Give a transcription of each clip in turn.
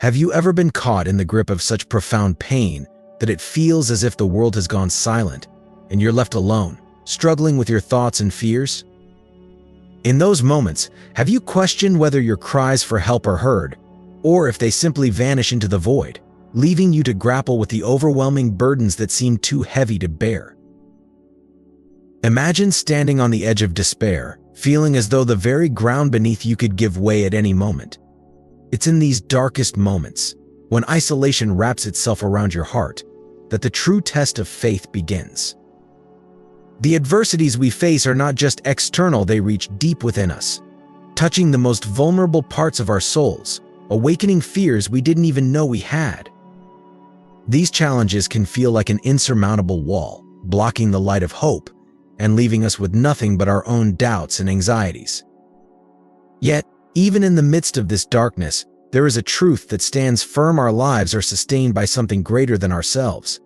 Have you ever been caught in the grip of such profound pain that it feels as if the world has gone silent and you're left alone, struggling with your thoughts and fears? In those moments, have you questioned whether your cries for help are heard, or if they simply vanish into the void, leaving you to grapple with the overwhelming burdens that seem too heavy to bear? Imagine standing on the edge of despair, feeling as though the very ground beneath you could give way at any moment. It's in these darkest moments, when isolation wraps itself around your heart, that the true test of faith begins. The adversities we face are not just external, they reach deep within us, touching the most vulnerable parts of our souls, awakening fears we didn't even know we had. These challenges can feel like an insurmountable wall, blocking the light of hope and leaving us with nothing but our own doubts and anxieties. Yet, even in the midst of this darkness, there is a truth that stands firm: our lives are sustained by something greater than ourselves.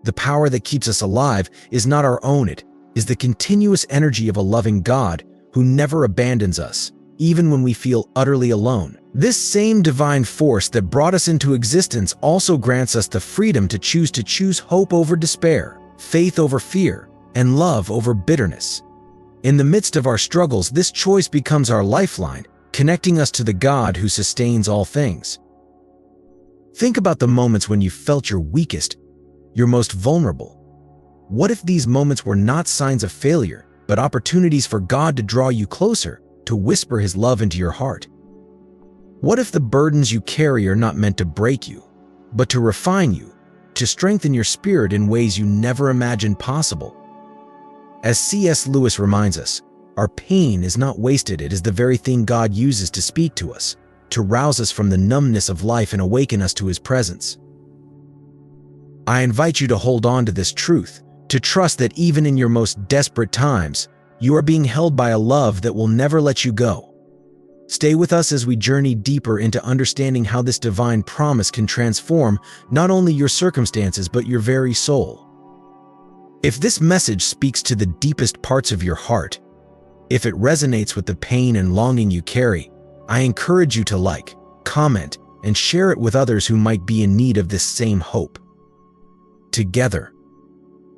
The power that keeps us alive is not our own, it is the continuous energy of a loving God who never abandons us, even when we feel utterly alone. This same divine force that brought us into existence also grants us the freedom to choose hope over despair, faith over fear, and love over bitterness. In the midst of our struggles, this choice becomes our lifeline, connecting us to the God who sustains all things. Think about the moments when you felt your weakest, your most vulnerable. What if these moments were not signs of failure, but opportunities for God to draw you closer, to whisper His love into your heart? What if the burdens you carry are not meant to break you, but to refine you, to strengthen your spirit in ways you never imagined possible? As C.S. Lewis reminds us, our pain is not wasted, it is the very thing God uses to speak to us, to rouse us from the numbness of life and awaken us to His presence. I invite you to hold on to this truth, to trust that even in your most desperate times, you are being held by a love that will never let you go. Stay with us as we journey deeper into understanding how this divine promise can transform not only your circumstances but your very soul. If this message speaks to the deepest parts of your heart, if it resonates with the pain and longing you carry, I encourage you to like, comment, and share it with others who might be in need of this same hope. Together,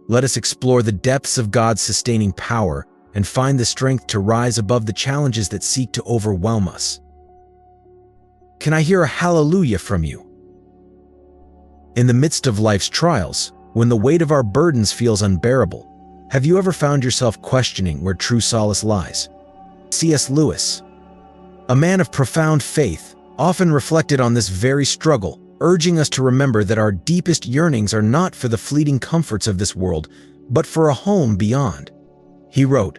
let us explore the depths of God's sustaining power and find the strength to rise above the challenges that seek to overwhelm us. Can I hear a hallelujah from you? In the midst of life's trials, when the weight of our burdens feels unbearable, have you ever found yourself questioning where true solace lies? C.S. Lewis, a man of profound faith, often reflected on this very struggle, urging us to remember that our deepest yearnings are not for the fleeting comforts of this world, but for a home beyond. He wrote,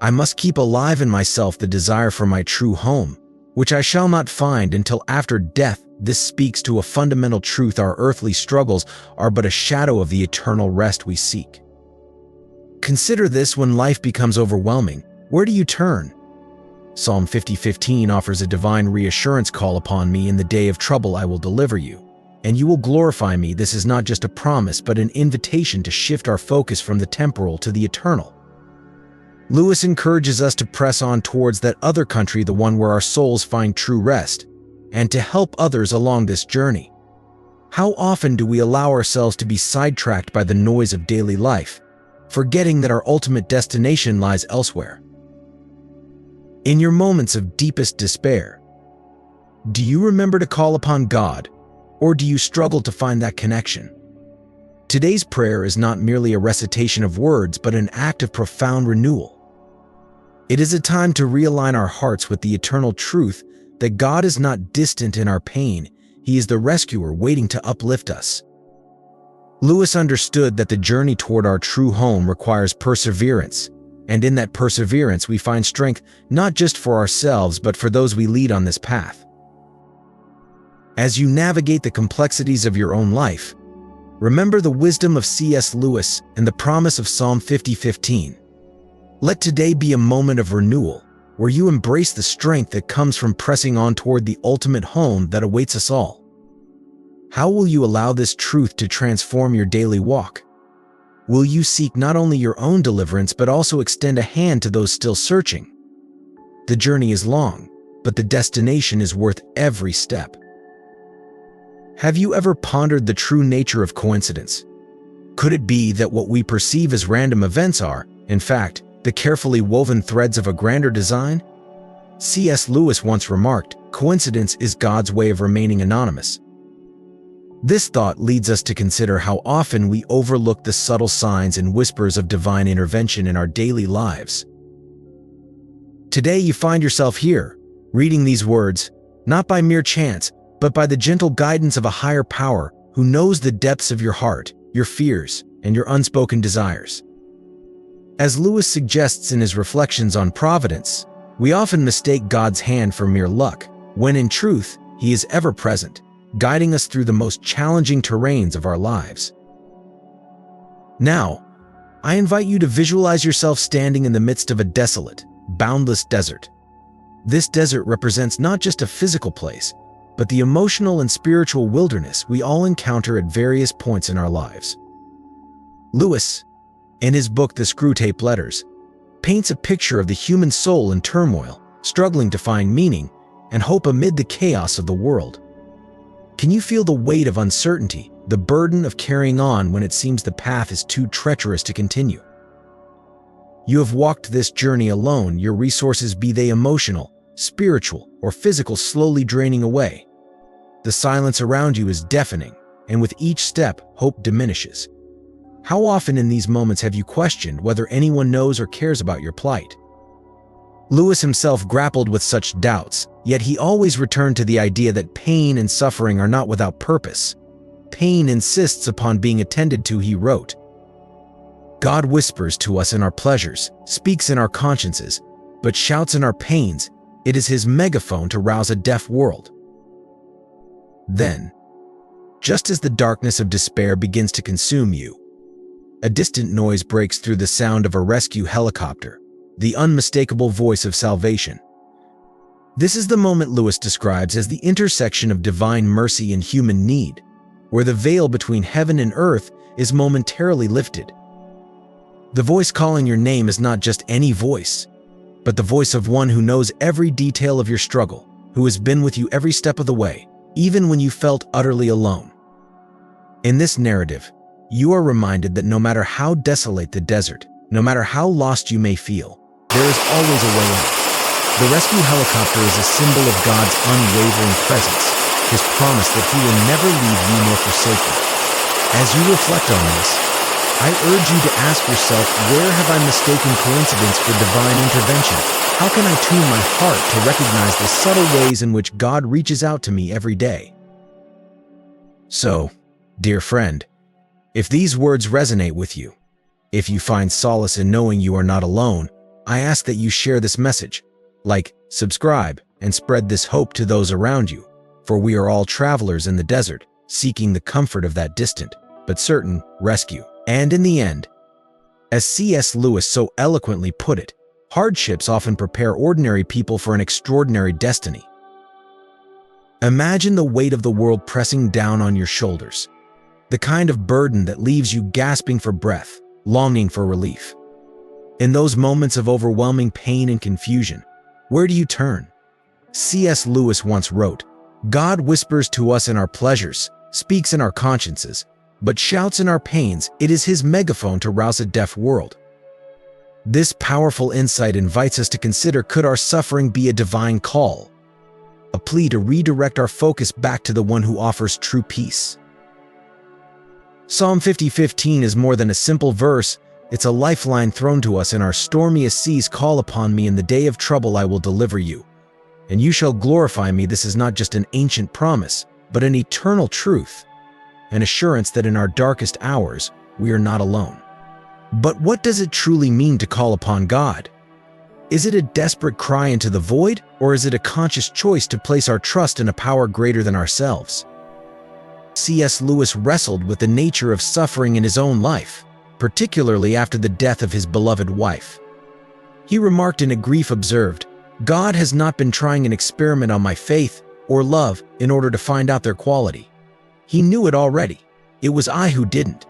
"I must keep alive in myself the desire for my true home, which I shall not find until after death." This speaks to a fundamental truth: our earthly struggles are but a shadow of the eternal rest we seek. Consider this: when life becomes overwhelming, where do you turn? Psalm 50:15 offers a divine reassurance: "Call upon me in the day of trouble, I will deliver you, and you will glorify me." This is not just a promise, but an invitation to shift our focus from the temporal to the eternal. Lewis encourages us to press on towards that other country, the one where our souls find true rest, and to help others along this journey. How often do we allow ourselves to be sidetracked by the noise of daily life, forgetting that our ultimate destination lies elsewhere? In your moments of deepest despair, do you remember to call upon God, or do you struggle to find that connection? Today's prayer is not merely a recitation of words, but an act of profound renewal. It is a time to realign our hearts with the eternal truth that God is not distant in our pain. He is the rescuer waiting to uplift us. Lewis understood that the journey toward our true home requires perseverance, and in that perseverance we find strength not just for ourselves but for those we lead on this path. As you navigate the complexities of your own life, remember the wisdom of C.S. Lewis and the promise of Psalm 50:15. Let today be a moment of renewal, where you embrace the strength that comes from pressing on toward the ultimate home that awaits us all. How will you allow this truth to transform your daily walk? Will you seek not only your own deliverance but also extend a hand to those still searching? The journey is long, but the destination is worth every step. Have you ever pondered the true nature of coincidence? Could it be that what we perceive as random events are, in fact, the carefully woven threads of a grander design? C.S. Lewis once remarked, "Coincidence is God's way of remaining anonymous." This thought leads us to consider how often we overlook the subtle signs and whispers of divine intervention in our daily lives. Today you find yourself here, reading these words, not by mere chance, but by the gentle guidance of a higher power who knows the depths of your heart, your fears, and your unspoken desires. As Lewis suggests in his reflections on providence, we often mistake God's hand for mere luck, when in truth, He is ever present, guiding us through the most challenging terrains of our lives. Now, I invite you to visualize yourself standing in the midst of a desolate, boundless desert. This desert represents not just a physical place, but the emotional and spiritual wilderness we all encounter at various points in our lives. Lewis, in his book The Screwtape Letters, paints a picture of the human soul in turmoil, struggling to find meaning and hope amid the chaos of the world. Can you feel the weight of uncertainty, the burden of carrying on when it seems the path is too treacherous to continue? You have walked this journey alone, your resources, be they emotional, spiritual, or physical, slowly draining away. The silence around you is deafening, and with each step, hope diminishes. How often in these moments have you questioned whether anyone knows or cares about your plight? Lewis himself grappled with such doubts, yet he always returned to the idea that pain and suffering are not without purpose. Pain insists upon being attended to, he wrote. God whispers to us in our pleasures, speaks in our consciences, but shouts in our pains. It is His megaphone to rouse a deaf world. Then, just as the darkness of despair begins to consume you, a distant noise breaks through the sound of a rescue helicopter, the unmistakable voice of salvation. This is the moment Lewis describes as the intersection of divine mercy and human need, where the veil between heaven and earth is momentarily lifted. The voice calling your name is not just any voice, but the voice of one who knows every detail of your struggle, who has been with you every step of the way, even when you felt utterly alone. In this narrative, you are reminded that no matter how desolate the desert, no matter how lost you may feel, there is always a way out. The rescue helicopter is a symbol of God's unwavering presence, His promise that He will never leave you nor forsake you. As you reflect on this, I urge you to ask yourself, where have I mistaken coincidence for divine intervention? How can I tune my heart to recognize the subtle ways in which God reaches out to me every day? So, dear friend, if these words resonate with you, if you find solace in knowing you are not alone, I ask that you share this message, like, subscribe, and spread this hope to those around you, for we are all travelers in the desert, seeking the comfort of that distant, but certain, rescue. And in the end, as C.S. Lewis so eloquently put it, hardships often prepare ordinary people for an extraordinary destiny. Imagine the weight of the world pressing down on your shoulders, the kind of burden that leaves you gasping for breath, longing for relief. In those moments of overwhelming pain and confusion, where do you turn? C.S. Lewis once wrote, "God whispers to us in our pleasures, speaks in our consciences, but shouts in our pains. It is His megaphone to rouse a deaf world." This powerful insight invites us to consider, could our suffering be a divine call? A plea to redirect our focus back to the one who offers true peace. Psalm 50:15 is more than a simple verse. It's a lifeline thrown to us in our stormiest seas. Call upon me in the day of trouble, I will deliver you, and you shall glorify me. This is not just an ancient promise, but an eternal truth, an assurance that in our darkest hours, we are not alone. But what does it truly mean to call upon God? Is it a desperate cry into the void, or is it a conscious choice to place our trust in a power greater than ourselves? C.S. Lewis wrestled with the nature of suffering in his own life, particularly after the death of his beloved wife. He remarked in A Grief Observed, "God has not been trying an experiment on my faith or love in order to find out their quality. He knew it already. It was I who didn't."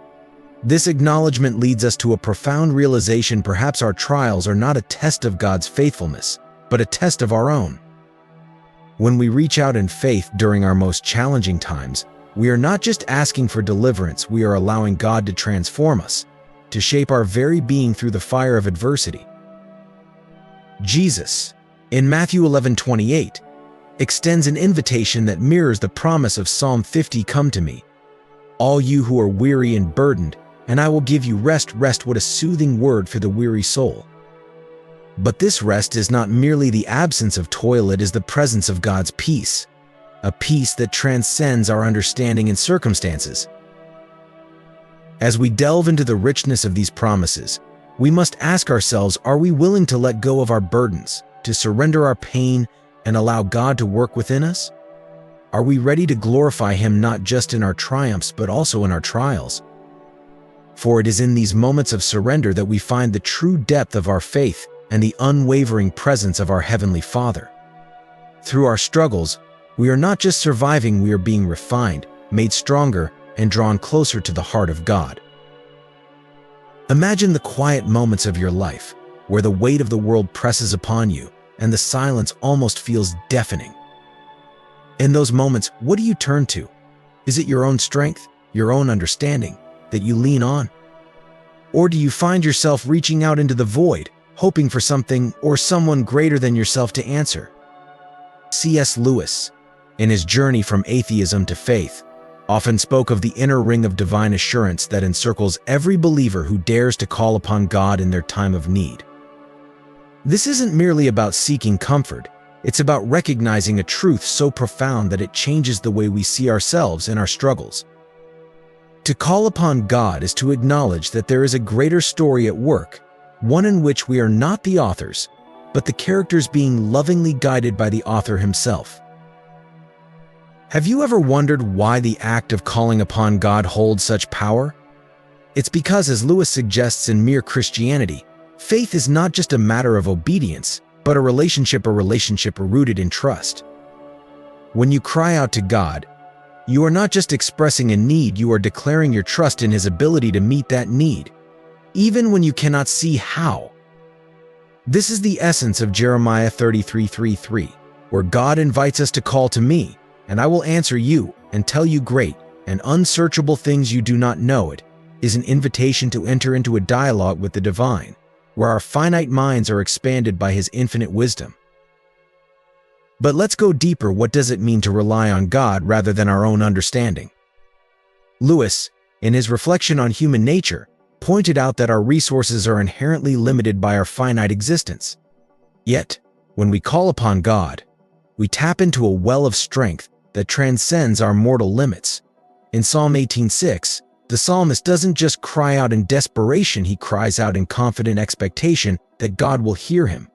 This acknowledgement leads us to a profound realization: perhaps our trials are not a test of God's faithfulness, but a test of our own. When we reach out in faith during our most challenging times, we are not just asking for deliverance, we are allowing God to transform us, to shape our very being through the fire of adversity. Jesus, in Matthew 11:28, extends an invitation that mirrors the promise of Psalm 50, "Come to me, all you who are weary and burdened, and I will give you rest." Rest, what a soothing word for the weary soul. But this rest is not merely the absence of toil, it is the presence of God's peace, a peace that transcends our understanding and circumstances. As we delve into the richness of these promises, we must ask ourselves, are we willing to let go of our burdens, to surrender our pain, and allow God to work within us? Are we ready to glorify Him not just in our triumphs but also in our trials? For it is in these moments of surrender that we find the true depth of our faith and the unwavering presence of our Heavenly Father. Through our struggles, we are not just surviving, we are being refined, made stronger, and drawn closer to the heart of God. Imagine the quiet moments of your life, where the weight of the world presses upon you, and the silence almost feels deafening. In those moments, what do you turn to? Is it your own strength, your own understanding, that you lean on? Or do you find yourself reaching out into the void, hoping for something or someone greater than yourself to answer? C.S. Lewis, in his journey from atheism to faith, often spoke of the inner ring of divine assurance that encircles every believer who dares to call upon God in their time of need. This isn't merely about seeking comfort, it's about recognizing a truth so profound that it changes the way we see ourselves and our struggles. To call upon God is to acknowledge that there is a greater story at work, one in which we are not the authors, but the characters being lovingly guided by the author himself. Have you ever wondered why the act of calling upon God holds such power? It's because, as Lewis suggests in Mere Christianity, faith is not just a matter of obedience, but a relationship rooted in trust. When you cry out to God, you are not just expressing a need, you are declaring your trust in His ability to meet that need, even when you cannot see how. This is the essence of Jeremiah 33:3, where God invites us to call to me, and I will answer you and tell you great and unsearchable things you do not know. It is an invitation to enter into a dialogue with the divine, where our finite minds are expanded by His infinite wisdom. But let's go deeper. What does it mean to rely on God rather than our own understanding? Lewis, in his reflection on human nature, pointed out that our resources are inherently limited by our finite existence. Yet, when we call upon God, we tap into a well of strength that transcends our mortal limits. In Psalm 18:6, the psalmist doesn't just cry out in desperation, he cries out in confident expectation that God will hear him.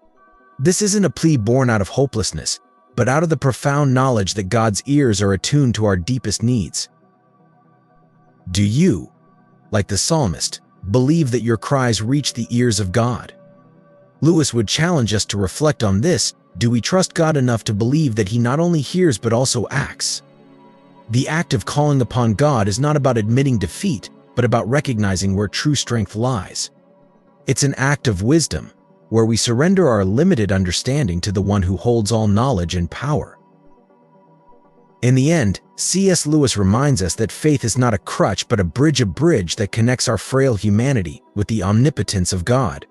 This isn't a plea born out of hopelessness, but out of the profound knowledge that God's ears are attuned to our deepest needs. Do you, like the psalmist, believe that your cries reach the ears of God? Lewis would challenge us to reflect on this. Do we trust God enough to believe that He not only hears but also acts? The act of calling upon God is not about admitting defeat, but about recognizing where true strength lies. It's an act of wisdom, where we surrender our limited understanding to the one who holds all knowledge and power. In the end, C.S. Lewis reminds us that faith is not a crutch but a bridge that connects our frail humanity with the omnipotence of God.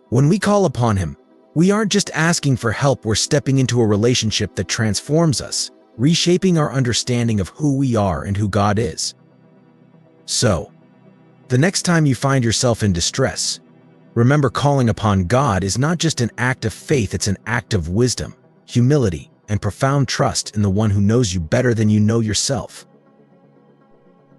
When we call upon Him, we aren't just asking for help, we're stepping into a relationship that transforms us, reshaping our understanding of who we are and who God is. So, the next time you find yourself in distress, remember, calling upon God is not just an act of faith, it's an act of wisdom, humility, and profound trust in the one who knows you better than you know yourself.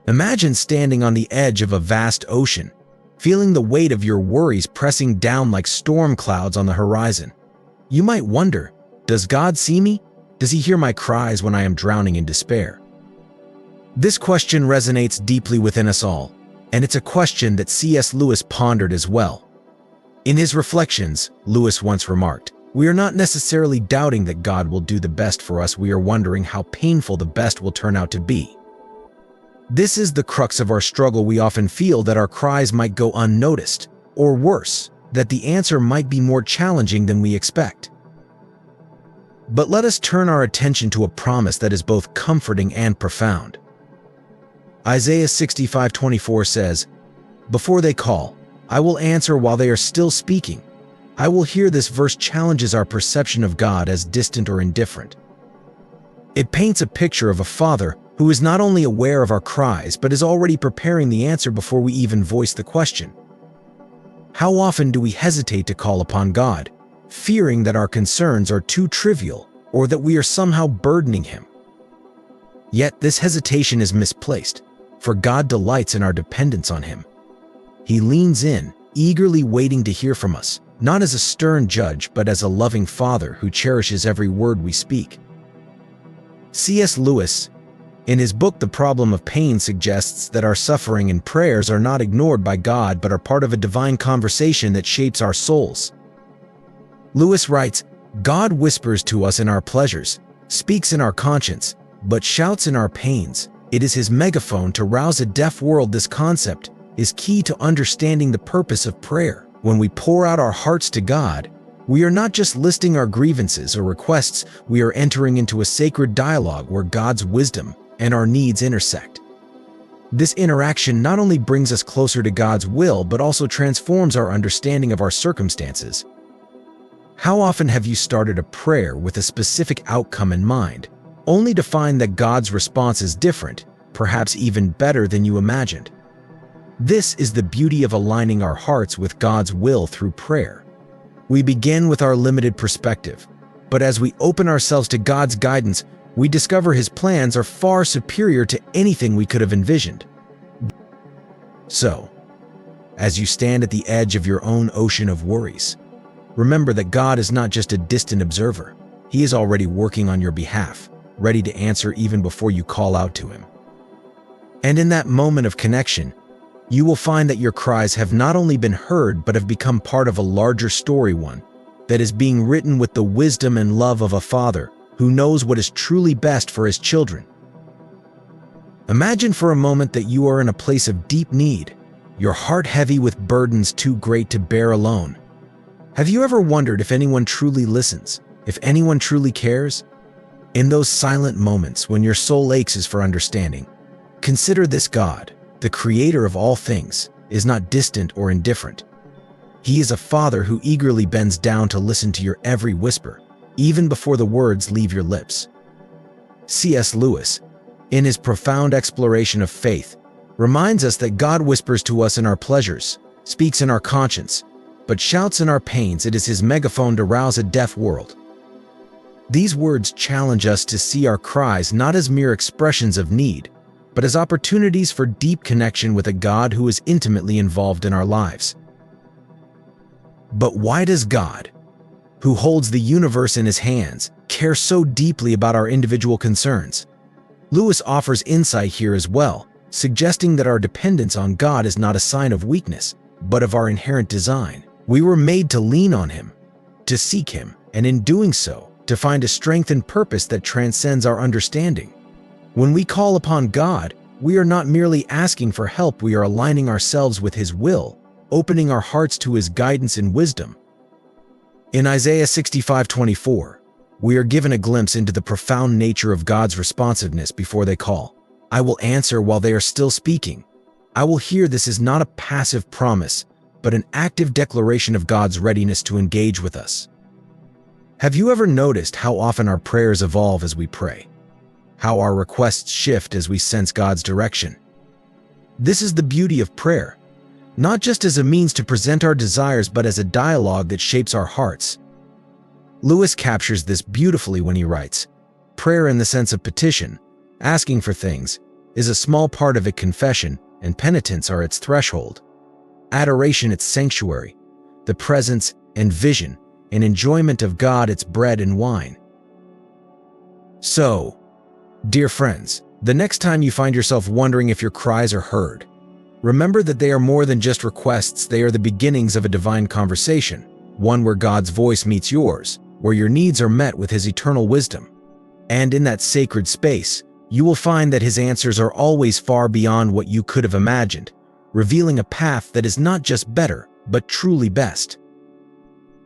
Imagine standing on the edge of a vast ocean, feeling the weight of your worries pressing down like storm clouds on the horizon. You might wonder, does God see me? Does He hear my cries when I am drowning in despair? This question resonates deeply within us all, and it's a question that C.S. Lewis pondered as well. In his reflections, Lewis once remarked, "We are not necessarily doubting that God will do the best for us, we are wondering how painful the best will turn out to be." This is the crux of our struggle. We often feel that our cries might go unnoticed, or worse, that the answer might be more challenging than we expect. But let us turn our attention to a promise that is both comforting and profound. Isaiah 65:24 says, "Before they call, I will answer while they are still speaking." I will hear. This verse challenges our perception of God as distant or indifferent. It paints a picture of a father who is not only aware of our cries but is already preparing the answer before we even voice the question. How often do we hesitate to call upon God, fearing that our concerns are too trivial or that we are somehow burdening Him? Yet this hesitation is misplaced, for God delights in our dependence on Him. He leans in, eagerly waiting to hear from us, not as a stern judge but as a loving Father who cherishes every word we speak. C.S. Lewis, in his book The Problem of Pain, suggests that our suffering and prayers are not ignored by God but are part of a divine conversation that shapes our souls. Lewis writes, "God whispers to us in our pleasures, speaks in our conscience, but shouts in our pains. It is His megaphone to rouse a deaf world." This concept is key to understanding the purpose of prayer. When we pour out our hearts to God, we are not just listing our grievances or requests, we are entering into a sacred dialogue where God's wisdom and our needs intersect. This interaction not only brings us closer to God's will but also transforms our understanding of our circumstances. How often have you started a prayer with a specific outcome in mind, only to find that God's response is different, perhaps even better than you imagined? This is the beauty of aligning our hearts with God's will through prayer. We begin with our limited perspective, but as we open ourselves to God's guidance, we discover His plans are far superior to anything we could have envisioned. So, as you stand at the edge of your own ocean of worries, remember that God is not just a distant observer. He is already working on your behalf, ready to answer even before you call out to Him. And in that moment of connection, you will find that your cries have not only been heard but have become part of a larger story, one that is being written with the wisdom and love of a father who knows what is truly best for his children. Imagine for a moment that you are in a place of deep need, your heart heavy with burdens too great to bear alone. Have you ever wondered if anyone truly listens, if anyone truly cares? In those silent moments when your soul aches for understanding, consider this: God, the creator of all things, is not distant or indifferent. He is a father who eagerly bends down to listen to your every whisper, even before the words leave your lips. C.S. Lewis, in his profound exploration of faith, reminds us that God whispers to us in our pleasures, speaks in our conscience, but shouts in our pains. It is His megaphone to rouse a deaf world. These words challenge us to see our cries not as mere expressions of need, but as opportunities for deep connection with a God who is intimately involved in our lives. But why does God, who holds the universe in His hands, care so deeply about our individual concerns? Lewis offers insight here as well, suggesting that our dependence on God is not a sign of weakness, but of our inherent design. We were made to lean on Him, to seek Him, and in doing so, to find a strength and purpose that transcends our understanding. When we call upon God, we are not merely asking for help, we are aligning ourselves with His will, opening our hearts to His guidance and wisdom. In Isaiah 65:24, we are given a glimpse into the profound nature of God's responsiveness before they call. I will answer while they are still speaking. I will hear. This is not a passive promise, but an active declaration of God's readiness to engage with us. Have you ever noticed how often our prayers evolve as we pray? How our requests shift as we sense God's direction? This is the beauty of prayer, not just as a means to present our desires but as a dialogue that shapes our hearts. Lewis captures this beautifully when he writes, "Prayer in the sense of petition, asking for things, is a small part of it. Confession and penitence are its threshold. Adoration its sanctuary, the presence and vision and enjoyment of God its bread and wine." So, dear friends, the next time you find yourself wondering if your cries are heard, remember that they are more than just requests. They are the beginnings of a divine conversation, one where God's voice meets yours, where your needs are met with His eternal wisdom. And in that sacred space, you will find that His answers are always far beyond what you could have imagined, revealing a path that is not just better, but truly best.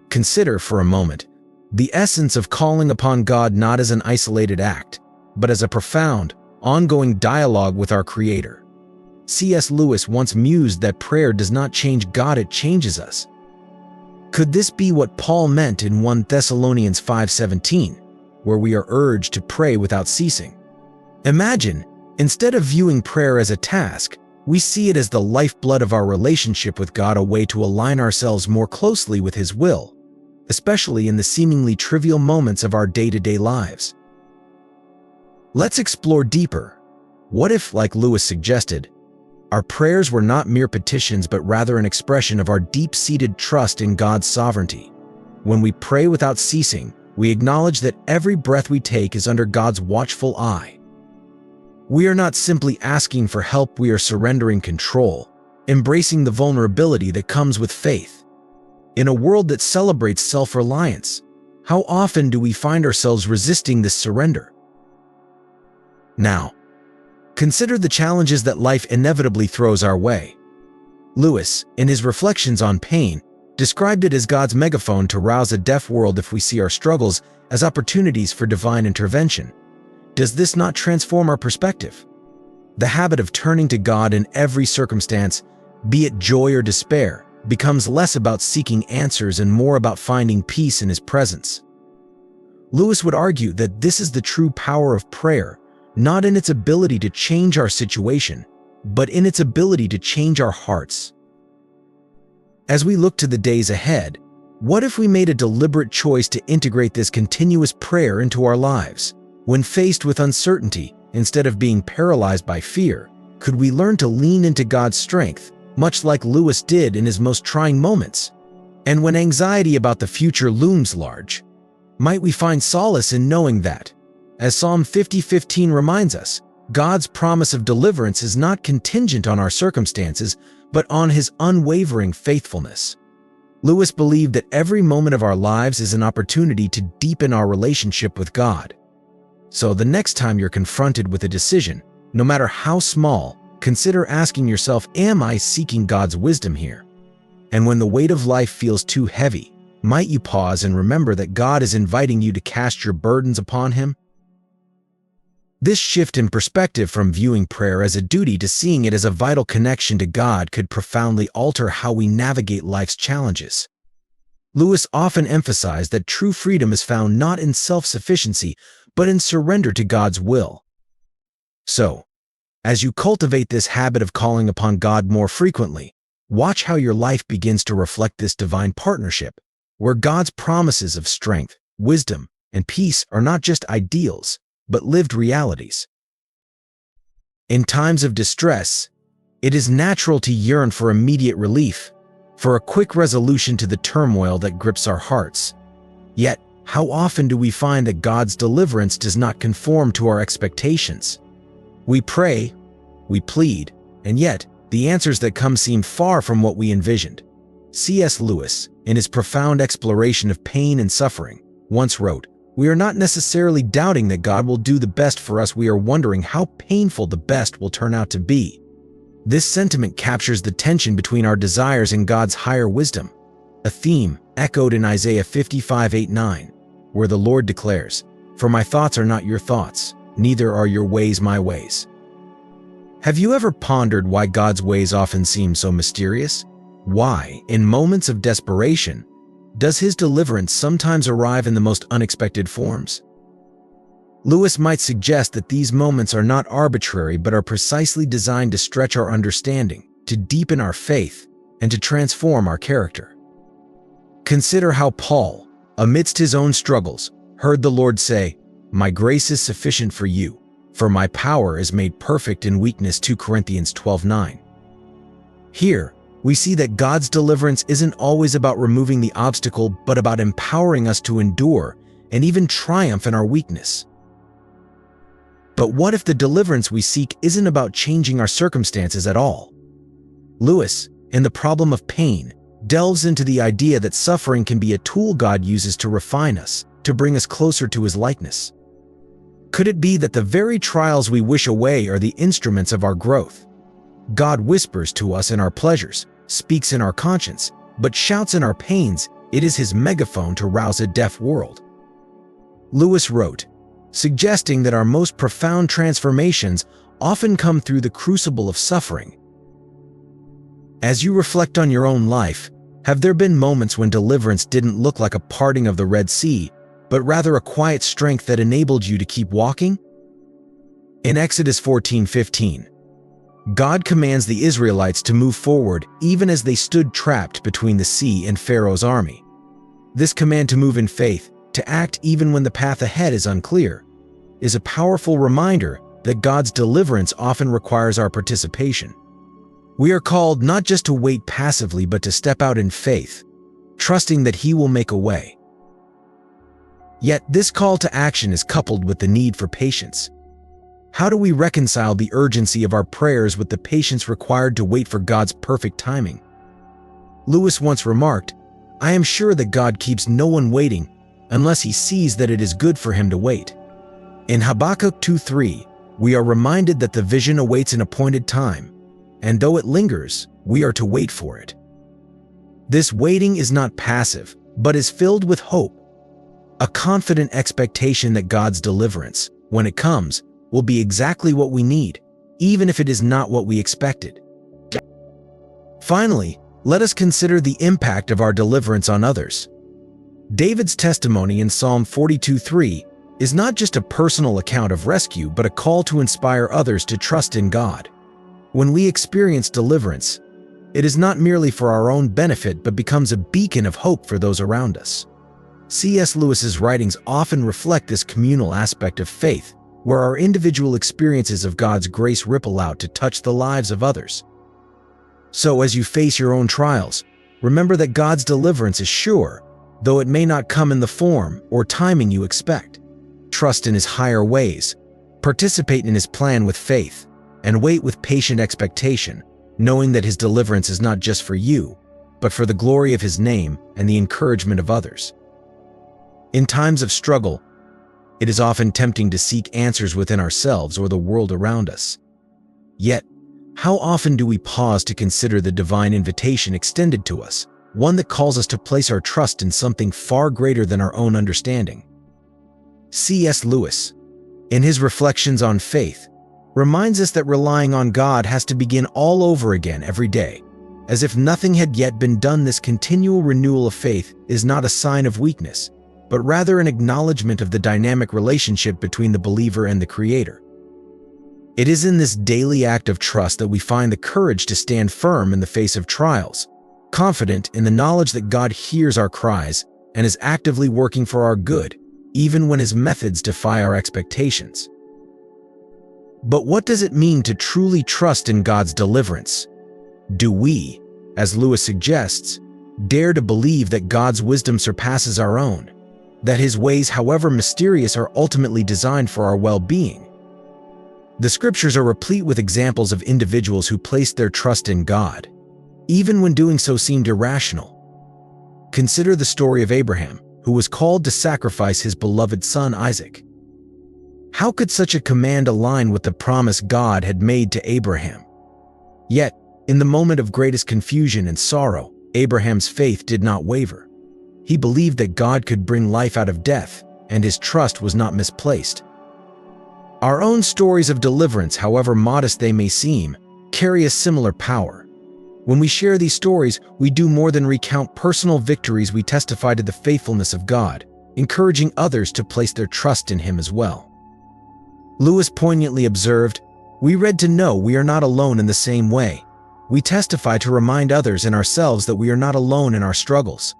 Consider for a moment The essence of calling upon God not as an isolated act, but as a profound, ongoing dialogue with our Creator. C.S. Lewis once mused that prayer does not change God, it changes us. Could this be what Paul meant in 1 Thessalonians 5:17, where we are urged to pray without ceasing? Imagine, instead of viewing prayer as a task, we see it as the lifeblood of our relationship with God, a way to align ourselves more closely with His will, especially in the seemingly trivial moments of our day-to-day lives. Let's explore deeper. What if, like Lewis suggested, our prayers were not mere petitions but rather an expression of our deep-seated trust in God's sovereignty? When we pray without ceasing, we acknowledge that every breath we take is under God's watchful eye. We are not simply asking for help, we are surrendering control, embracing the vulnerability that comes with faith. In a world that celebrates self-reliance, how often do we find ourselves resisting this surrender? Now, consider the challenges that life inevitably throws our way. Lewis, in his reflections on pain, described it as God's megaphone to rouse a deaf world. If we see our struggles as opportunities for divine intervention, does this not transform our perspective? The habit of turning to God in every circumstance, be it joy or despair, becomes less about seeking answers and more about finding peace in His presence. Lewis would argue that this is the true power of prayer, not in its ability to change our situation, but in its ability to change our hearts. As we look to the days ahead, what if we made a deliberate choice to integrate this continuous prayer into our lives? When faced with uncertainty, instead of being paralyzed by fear, could we learn to lean into God's strength, much like Lewis did in his most trying moments? And when anxiety about the future looms large, might we find solace in knowing that, as Psalm 50:15 reminds us, God's promise of deliverance is not contingent on our circumstances, but on His unwavering faithfulness. Lewis believed that every moment of our lives is an opportunity to deepen our relationship with God. So the next time you're confronted with a decision, no matter how small, consider asking yourself, am I seeking God's wisdom here? And when the weight of life feels too heavy, might you pause and remember that God is inviting you to cast your burdens upon Him? This shift in perspective from viewing prayer as a duty to seeing it as a vital connection to God could profoundly alter how we navigate life's challenges. Lewis often emphasized that true freedom is found not in self-sufficiency, but in surrender to God's will. So, as you cultivate this habit of calling upon God more frequently, watch how your life begins to reflect this divine partnership, where God's promises of strength, wisdom, and peace are not just ideals, but lived realities. In times of distress, it is natural to yearn for immediate relief, for a quick resolution to the turmoil that grips our hearts. Yet, how often do we find that God's deliverance does not conform to our expectations? We pray, we plead, and yet the answers that come seem far from what we envisioned. C.S. Lewis, in his profound exploration of pain and suffering, once wrote, "We are not necessarily doubting that God will do the best for us, we are wondering how painful the best will turn out to be." This sentiment captures the tension between our desires and God's higher wisdom, a theme echoed in Isaiah 55:8-9, where the Lord declares, "For my thoughts are not your thoughts, neither are your ways my ways." Have you ever pondered why God's ways often seem so mysterious? Why, in moments of desperation, does His deliverance sometimes arrive in the most unexpected forms? Lewis might suggest that these moments are not arbitrary but are precisely designed to stretch our understanding, to deepen our faith, and to transform our character. Consider how Paul, amidst his own struggles, heard the Lord say, "My grace is sufficient for you, for my power is made perfect in weakness." 2 Corinthians 12:9. Here, we see that God's deliverance isn't always about removing the obstacle, but about empowering us to endure and even triumph in our weakness. But what if the deliverance we seek isn't about changing our circumstances at all? Lewis, in The Problem of Pain, delves into the idea that suffering can be a tool God uses to refine us, to bring us closer to His likeness. Could it be that the very trials we wish away are the instruments of our growth? God whispers to us in our pleasures, speaks in our conscience, but shouts in our pains, It is his megaphone to rouse a deaf world. Lewis wrote, suggesting that our most profound transformations often come through the crucible of suffering. As you reflect on your own life, have there been moments when deliverance didn't look like a parting of the Red Sea, but rather a quiet strength that enabled you to keep walking? In Exodus 14:15, God commands the Israelites to move forward even as they stood trapped between the sea and Pharaoh's army. This command to move in faith, to act even when the path ahead is unclear, is a powerful reminder that God's deliverance often requires our participation. We are called not just to wait passively, but to step out in faith, trusting that He will make a way. Yet this call to action is coupled with the need for patience. How do we reconcile the urgency of our prayers with the patience required to wait for God's perfect timing? Lewis once remarked, "I am sure that God keeps no one waiting unless He sees that it is good for him to wait." In Habakkuk 2:3, we are reminded that the vision awaits an appointed time, and though it lingers, we are to wait for it. This waiting is not passive, but is filled with hope, a confident expectation that God's deliverance, when it comes, will be exactly what we need, even if it is not what we expected. Finally, let us consider the impact of our deliverance on others. David's testimony in Psalm 42:3 is not just a personal account of rescue, but a call to inspire others to trust in God. When we experience deliverance, it is not merely for our own benefit, but becomes a beacon of hope for those around us. C.S. Lewis's writings often reflect this communal aspect of faith, where our individual experiences of God's grace ripple out to touch the lives of others. So as you face your own trials, remember that God's deliverance is sure, though it may not come in the form or timing you expect. Trust in His higher ways, participate in His plan with faith, and wait with patient expectation, knowing that His deliverance is not just for you, but for the glory of His name and the encouragement of others. In times of struggle, it is often tempting to seek answers within ourselves or the world around us. Yet, how often do we pause to consider the divine invitation extended to us, one that calls us to place our trust in something far greater than our own understanding? C.S. Lewis, in his Reflections on Faith, reminds us that relying on God has to begin all over again every day. As if nothing had yet been done, this continual renewal of faith is not a sign of weakness, but rather an acknowledgement of the dynamic relationship between the believer and the Creator. It is in this daily act of trust that we find the courage to stand firm in the face of trials, confident in the knowledge that God hears our cries and is actively working for our good, even when His methods defy our expectations. But what does it mean to truly trust in God's deliverance? Do we, as Lewis suggests, dare to believe that God's wisdom surpasses our own, that His ways, however mysterious, are ultimately designed for our well-being? The Scriptures are replete with examples of individuals who placed their trust in God, even when doing so seemed irrational. Consider the story of Abraham, who was called to sacrifice his beloved son Isaac. How could such a command align with the promise God had made to Abraham? Yet, in the moment of greatest confusion and sorrow, Abraham's faith did not waver. He believed that God could bring life out of death, and his trust was not misplaced. Our own stories of deliverance, however modest they may seem, carry a similar power. When we share these stories, we do more than recount personal victories. We testify to the faithfulness of God, encouraging others to place their trust in Him as well. Lewis poignantly observed, "We read to know we are not alone in the same way. We testify to remind others and ourselves that we are not alone in our struggles."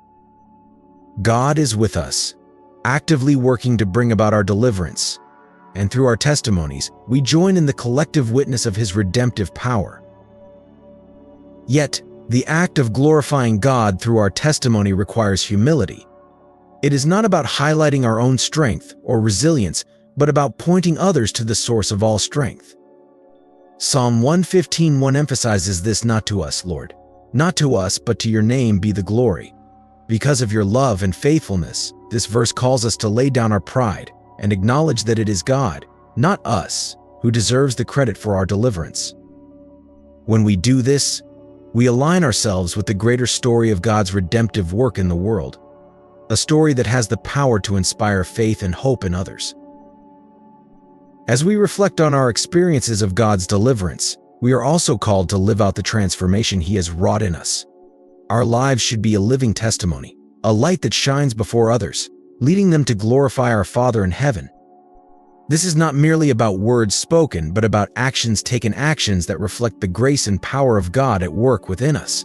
God is with us, actively working to bring about our deliverance, and through our testimonies, we join in the collective witness of His redemptive power. Yet, the act of glorifying God through our testimony requires humility. It is not about highlighting our own strength or resilience, but about pointing others to the source of all strength. Psalm 115:1 emphasizes this: "Not to us, Lord, not to us, but to your name be the glory." Because of your love and faithfulness, this verse calls us to lay down our pride and acknowledge that it is God, not us, who deserves the credit for our deliverance. When we do this, we align ourselves with the greater story of God's redemptive work in the world, a story that has the power to inspire faith and hope in others. As we reflect on our experiences of God's deliverance, we are also called to live out the transformation He has wrought in us. Our lives should be a living testimony, a light that shines before others, leading them to glorify our Father in heaven. This is not merely about words spoken, but about actions taken, actions that reflect the grace and power of God at work within us.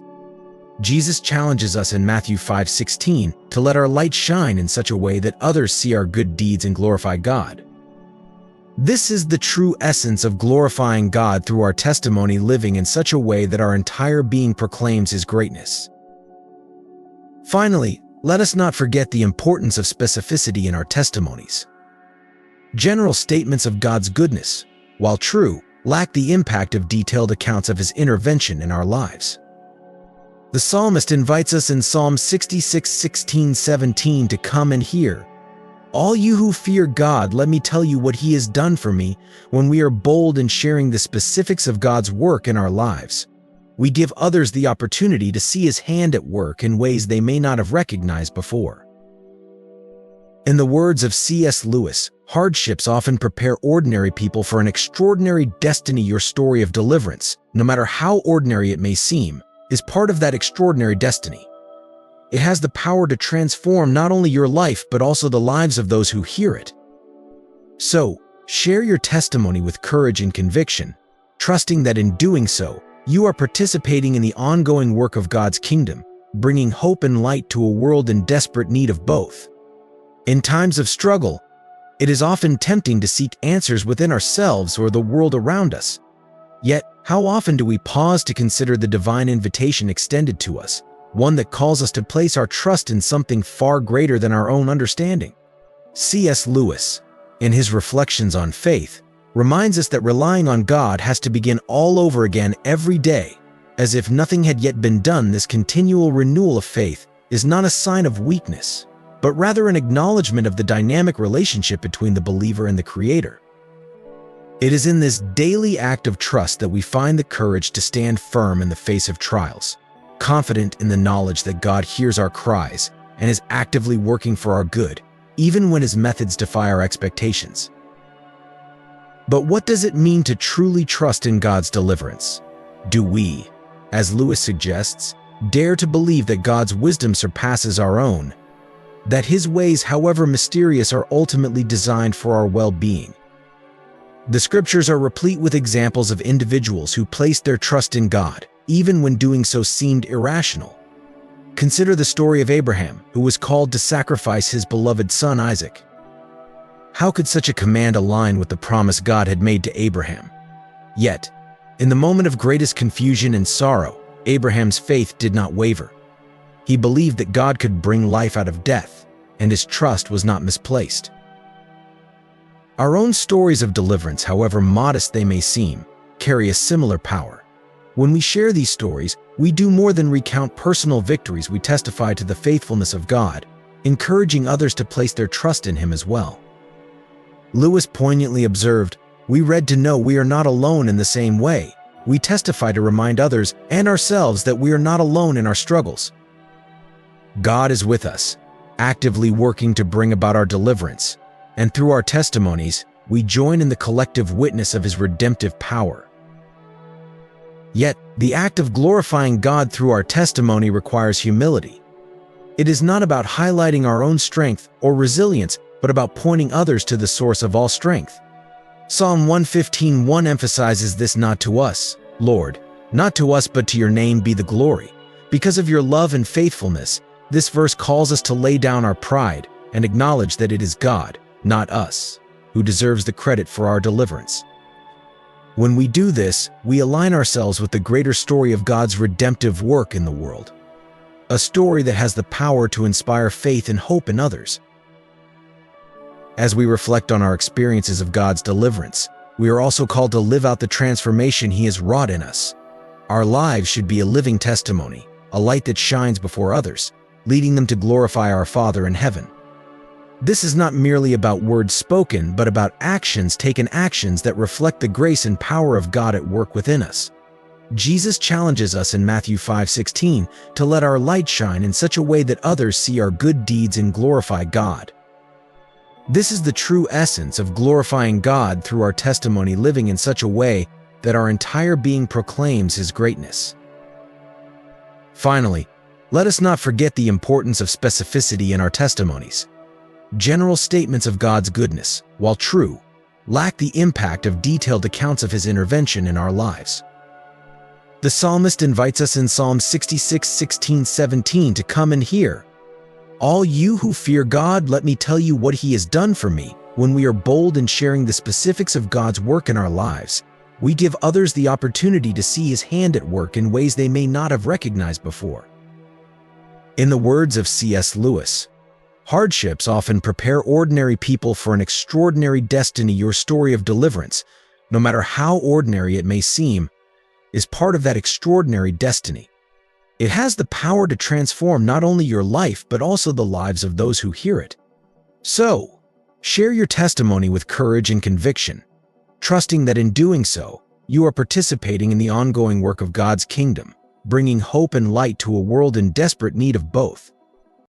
Jesus challenges us in Matthew 5:16 to let our light shine in such a way that others see our good deeds and glorify God. This is the true essence of glorifying God through our testimony, living in such a way that our entire being proclaims His greatness. Finally, let us not forget the importance of specificity in our testimonies. General statements of God's goodness, while true, lack the impact of detailed accounts of His intervention in our lives. The psalmist invites us in Psalm 66:16-17 to come and hear. All you who fear God, let me tell you what He has done for me. When we are bold in sharing the specifics of God's work in our lives, we give others the opportunity to see His hand at work in ways they may not have recognized before. In the words of C.S. Lewis, hardships often prepare ordinary people for an extraordinary destiny. Your story of deliverance, no matter how ordinary it may seem, is part of that extraordinary destiny. It has the power to transform not only your life but also the lives of those who hear it. So, share your testimony with courage and conviction, trusting that in doing so, you are participating in the ongoing work of God's kingdom, bringing hope and light to a world in desperate need of both. In times of struggle, it is often tempting to seek answers within ourselves or the world around us. Yet, how often do we pause to consider the divine invitation extended to us, one that calls us to place our trust in something far greater than our own understanding? C.S. Lewis, in his Reflections on Faith, reminds us that relying on God has to begin all over again every day, as if nothing had yet been done. This continual renewal of faith is not a sign of weakness, but rather an acknowledgement of the dynamic relationship between the believer and the Creator. It is in this daily act of trust that we find the courage to stand firm in the face of trials, confident in the knowledge that God hears our cries and is actively working for our good, even when His methods defy our expectations. But what does it mean to truly trust in God's deliverance? Do we, as Lewis suggests, dare to believe that God's wisdom surpasses our own, that His ways, however mysterious, are ultimately designed for our well-being? The Scriptures are replete with examples of individuals who placed their trust in God, even when doing so seemed irrational. Consider the story of Abraham, who was called to sacrifice his beloved son Isaac. How could such a command align with the promise God had made to Abraham? Yet, in the moment of greatest confusion and sorrow, Abraham's faith did not waver. He believed that God could bring life out of death, and his trust was not misplaced. Our own stories of deliverance, however modest they may seem, carry a similar power. When we share these stories, we do more than recount personal victories. We testify to the faithfulness of God, encouraging others to place their trust in Him as well. Lewis poignantly observed, "We read to know we are not alone in the same way. We testify to remind others and ourselves that we are not alone in our struggles." God is with us, actively working to bring about our deliverance, and through our testimonies, we join in the collective witness of His redemptive power. Yet, the act of glorifying God through our testimony requires humility. It is not about highlighting our own strength or resilience, but about pointing others to the source of all strength. Psalm 115:1 emphasizes this: "Not to us, Lord, not to us, but to your name be the glory." Because of your love and faithfulness, this verse calls us to lay down our pride and acknowledge that it is God, not us, who deserves the credit for our deliverance. When we do this, we align ourselves with the greater story of God's redemptive work in the world, a story that has the power to inspire faith and hope in others. As we reflect on our experiences of God's deliverance, we are also called to live out the transformation He has wrought in us. Our lives should be a living testimony, a light that shines before others, leading them to glorify our Father in heaven. This is not merely about words spoken, but about actions taken, actions that reflect the grace and power of God at work within us. Jesus challenges us in Matthew 5:16 to let our light shine in such a way that others see our good deeds and glorify God. This is the true essence of glorifying God through our testimony, living in such a way that our entire being proclaims His greatness. Finally, let us not forget the importance of specificity in our testimonies. General statements of God's goodness, while true, lack the impact of detailed accounts of His intervention in our lives. The psalmist invites us in Psalm 66:16-17 to come and hear. All you who fear God, let me tell you what He has done for me. When we are bold in sharing the specifics of God's work in our lives, we give others the opportunity to see His hand at work in ways they may not have recognized before. In the words of C.S. Lewis, hardships often prepare ordinary people for an extraordinary destiny. Your story of deliverance, no matter how ordinary it may seem, is part of that extraordinary destiny. It has the power to transform not only your life but also the lives of those who hear it. So, share your testimony with courage and conviction, trusting that in doing so, you are participating in the ongoing work of God's kingdom, bringing hope and light to a world in desperate need of both.